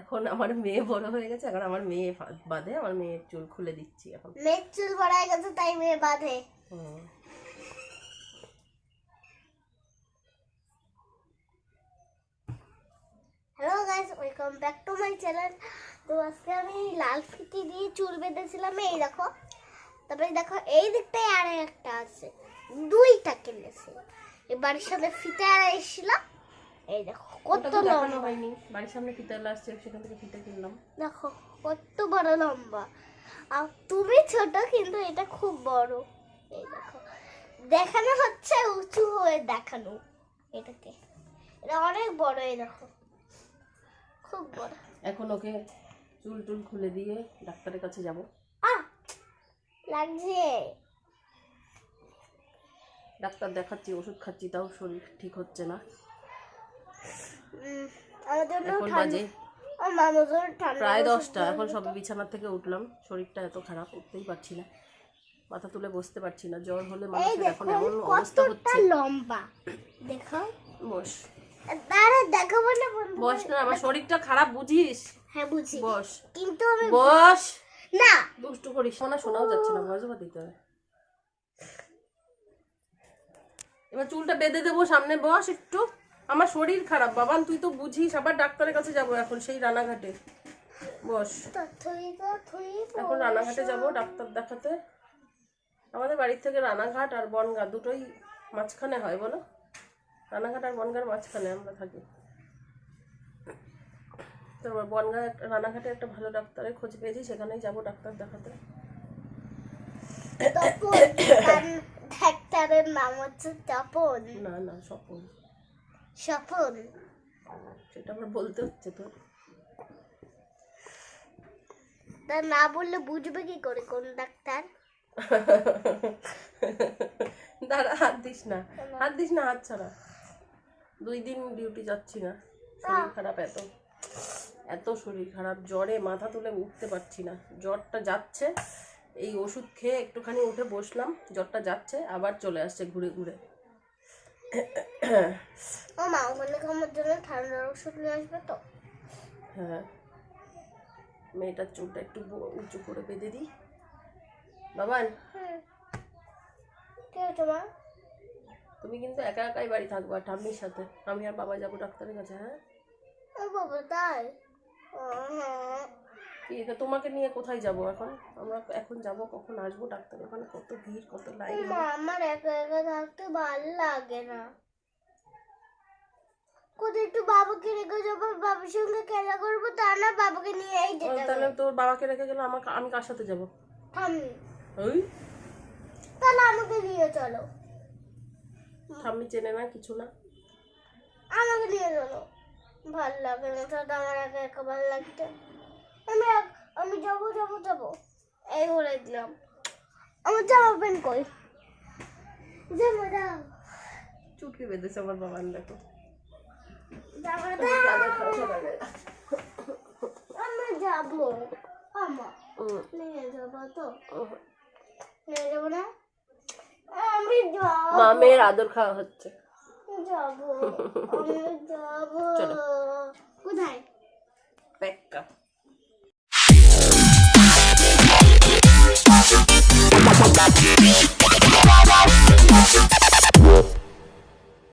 এখন আমার মেয়ে বড় হয়ে গেছে, এখন আমার মেয়ে বাঁধে, আমার মেয়ের চুল খুলে দিচ্ছি এখন। মেয়ের চুল বড় হয়ে গেছে তাই মেয়ে বাঁধে। Hello guys, welcome back to my channel. তো আজকে আমি লাল ফিতি দিয়ে চুল বেঁধেছিলাম, এই দেখো। তারপরে দেখো এই দিকটায় আর একটা আছে, দুইটা কিনেছি। এবার সাথে ফিতা আর এসেছিলাম, এই দেখো কত লম্বা। হয়নি, বাড়ির সামনে ফিতা আসছে, সেখান থেকে ফিতা কিনলাম। দেখো কত বড় লম্বা। আর তুমি ছোট, কিন্তু এটা খুব বড়। এই দেখো, দেখানো হচ্ছে উঁচু হয়ে দেখানো এটাকে। এটা অনেক বড়, এই দেখো খুব বড়। এখন ওকে চুল টুল খুলে দিয়ে ডাক্তারের কাছে যাব। লাগছে, ডাক্তার দেখাচ্ছি, ওষুধ খাচ্ছি, তাও শরীর ঠিক হচ্ছে না। এখন বাজে প্রায় 10টা, এখন সবে বিছানা থেকে উঠলাম। শরীরটা এত খারাপ, উঠতেই পারছি না, মাথা তুলে বসতে পারছি না। জ্বর হলে মানুষের এখন এমন অবস্থা হচ্ছে। লম্বা দেখো, বস। তারা দেখাবো না, বস না, আমার শরীরটা খারাপ বুঝিস? হ্যাঁ বুঝি, বস। কিন্তু আমি বস না, দুষ্টু করিস না, শোনাও যাচ্ছে না, বসবা দিতে হবে। এবার চুলটা বেঁধে দেবো, সামনে বস একটু। আমার শরীর খারাপ বাবান, তুই তো বুঝিস। আবার ডাক্তারের কাছে যাব এখন, সেই রানাঘাটে। বস, এখন রানাঘাটে যাব ডাক্তার দেখাতে। আমাদের বাড়ির থেকে রানাঘাট আর বনগা দুটোই মাঝখানে হয়, বলো? রানাঘাট আর বনগার মাঝখানে আমরা থাকি। তারপর বনগা রানাঘাটে একটা ভালো ডাক্তারের খোঁজ পেয়েছি, সেখানেই যাব ডাক্তার দেখাতে। ডাক্তারের নাম হচ্ছে তপন। না না, স্বপন। স্বপন, সেটা আবার বলতে হচ্ছে তো। তা না বললে বুঝবে কি করে কোন ডাক্তার? দাঁড়া, হাত দিস না, হাত দিস না, হাত ছাড়া। 2 দিন ডিউটি যাচ্ছি না, শরীর খারাপ, এত শরীর খারাপ। জ্বরে মাথা তুলে উঠতে পারছি না। জ্বরটা যাচ্ছে, এই ওষুধ খেয়ে একটুখানি উঠে বসলাম, জ্বরটা যাচ্ছে, আবার চলে আসছে ঘুরে ঘুরে। ও মা, ওখানে আমার জন্য ঠান্ডার ওষুধ নিয়ে আসবে তো? হ্যাঁ, মেয়েটার চুলটা একটু উঁচু করে বেঁধে দিই। বাবান, কি হয়েছে মা? তুমি কিন্তু একা একাই বাড়ি থাকবা ঠাম্মির সাথে। আমি আর বাবা যাবো ডাক্তারের কাছে। হ্যাঁ বাবা, তাই? কি, তোমাকে নিয়ে কোথায় যাব এখন? আমরা এখন যাব, কখন আসবো ডাক্তার? ওখানে কত ভিড়, কত লাইন। আমার একা একা থাকতে ভালো লাগে না। কোথায় একটু বাবাকে রেখে যাবো, বাবার সঙ্গে খেলা করবো, তা না বাবাকে নিয়েই যেতে হবে। তাহলে তোর বাবাকে রেখে গেলে আমি কার সাথে যাবো? ঠাম্মি। ওই তাহলে আমাকে নিয়ে চলো। ঠাম্মি চেনে না, কিছু না। আমাকে নিয়ে চলো, ভালো লাগে না তো আমার একা একা ভালো লাগতে। আমি যাবো যাবো যাবো এই বলে দিলাম। আমার জামা প্যান্ট কই? জামা দাও। চুটকে বেঁধেছে আমার বাবান, দেখো। জামা দাও। আমি যাবো, আমা নিয়ে যাবো তো? নিয়ে যাবো না? আমি যাবো। মামের আদর খাওয়া হচ্ছে। যাবো, আমি যাবো। চলো। কোথায়? পেক্কা।